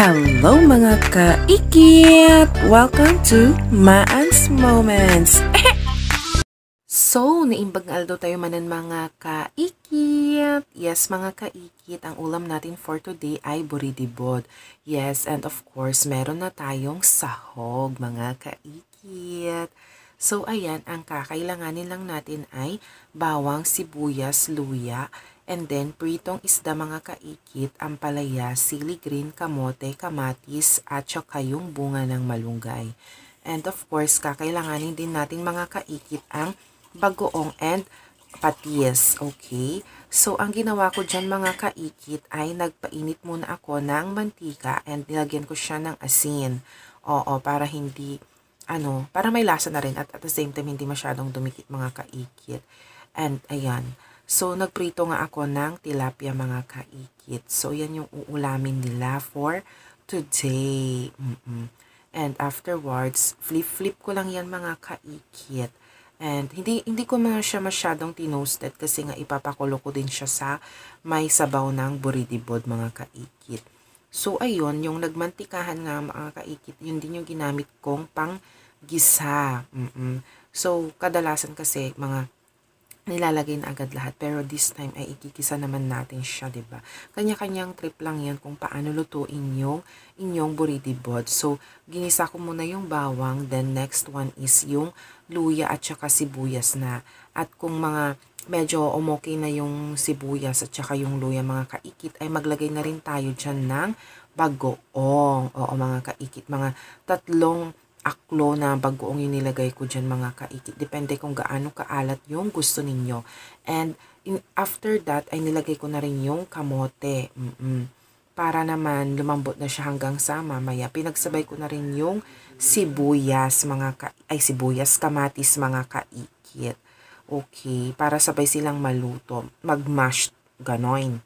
Hello mga kaikit! Welcome to Maan's Moments! So, naimbag nga daw tayo manan mga kaikit. Yes, mga kaikit, ang ulam natin for today ay buridibod. Yes, and of course, meron na tayong sahog mga kaikit. So, ayan, ang kakailanganin lang natin ay bawang, sibuyas, luya, and then pritong isda mga kaikit, ampalaya, sili green, kamote, kamatis, at saka yung bunga ng malunggay. And of course, kakailanganin din natin mga kaikit ang bagoong and patis. Okay? So, ang ginawa ko dyan mga kaikit ay nagpainit muna ako ng mantika and nilagyan ko siya ng asin. Oo, para hindi, para may lasa na rin at the same time hindi masyadong dumikit mga kaikit. And ayan. So, nagprito nga ako ng tilapia mga kaikit. So, yan yung uulamin nila for today. And afterwards, flip-flip ko lang yan mga kaikit. And hindi ko na siya masyadong tinoasted kasi nga ipapakulo ko din siya sa may sabaw ng buridibod mga kaikit. So, ayun, yung nagmantikahan nga mga kaikit, yun din yung ginamit kong pang gisa. So, kadalasan kasi mga nilalagay na agad lahat. Pero this time ay ikikisa naman natin siya, diba? Kanya-kanyang trip lang yan kung paano lutuin yung inyong buridibod. So, ginisa ko muna yung bawang. Then, next one is yung luya at saka sibuyas na. At kung mga medyo umokay na yung sibuyas at saka yung luya mga kaikit, ay maglagay na rin tayo dyan ng bagoong. Oo, mga kaikit. Mga 3 aklo na bagoong yung nilagay ko dyan mga kaikit. Depende kung gaano kaalat yung gusto ninyo. And after that, ay nilagay ko na rin yung kamote. Para naman lumambot na siya hanggang sa mamaya. Pinagsabay ko na rin yung sibuyas, sibuyas, kamatis mga kaikit. Okay, para sabay silang maluto. Mag-mash, ganoin.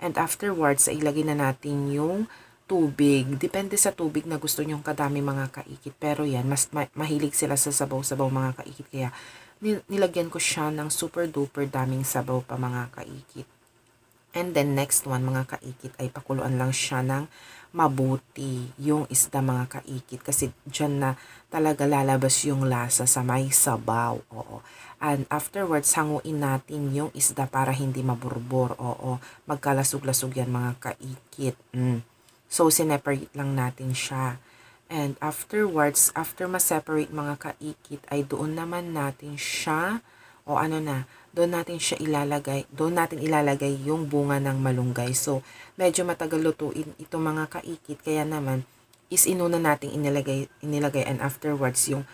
And afterwards, ay ilagay na natin yung tubig. Depende sa tubig na gusto nyong kadami mga kaikit. Pero yan, mas mahilig sila sa sabaw-sabaw mga kaikit. Kaya nilagyan ko siya ng super duper daming sabaw pa mga kaikit. And then next one mga kaikit ay pakuluan lang siya ng mabuti yung isda mga kaikit. Kasi dyan na talaga lalabas yung lasa sa may sabaw. Oo. And afterwards, hanguin natin yung isda para hindi maburbor. Oo. Magkalasog-lasog yan mga kaikit. So, sineparate lang natin siya. And afterwards, after ma-separate mga kaikit, ay doon naman natin siya, doon natin ilalagay yung bunga ng malunggay. So, medyo matagal lutuin ito mga kaikit, kaya naman, is inuna natin inilagay and afterwards yung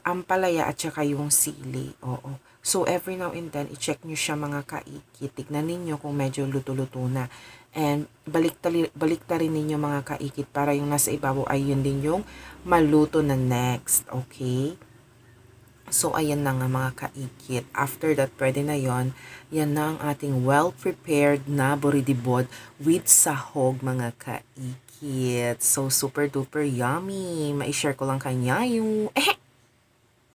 ampalaya at saka yung sili. Oo. So, every now and then, i-check nyo siya mga kaikit. Tignan ninyo kung medyo luto-luto na. And baliktarin ninyo mga kaikit para yung nasa ibabaw ay yun din yung maluto na next. Okay? So, ayan na nga mga kaikit. After that, pwede na yon. Yan na ang ating well-prepared na buridibod with sahog mga kaikit. So, super duper yummy. Ma-share ko lang kanya yung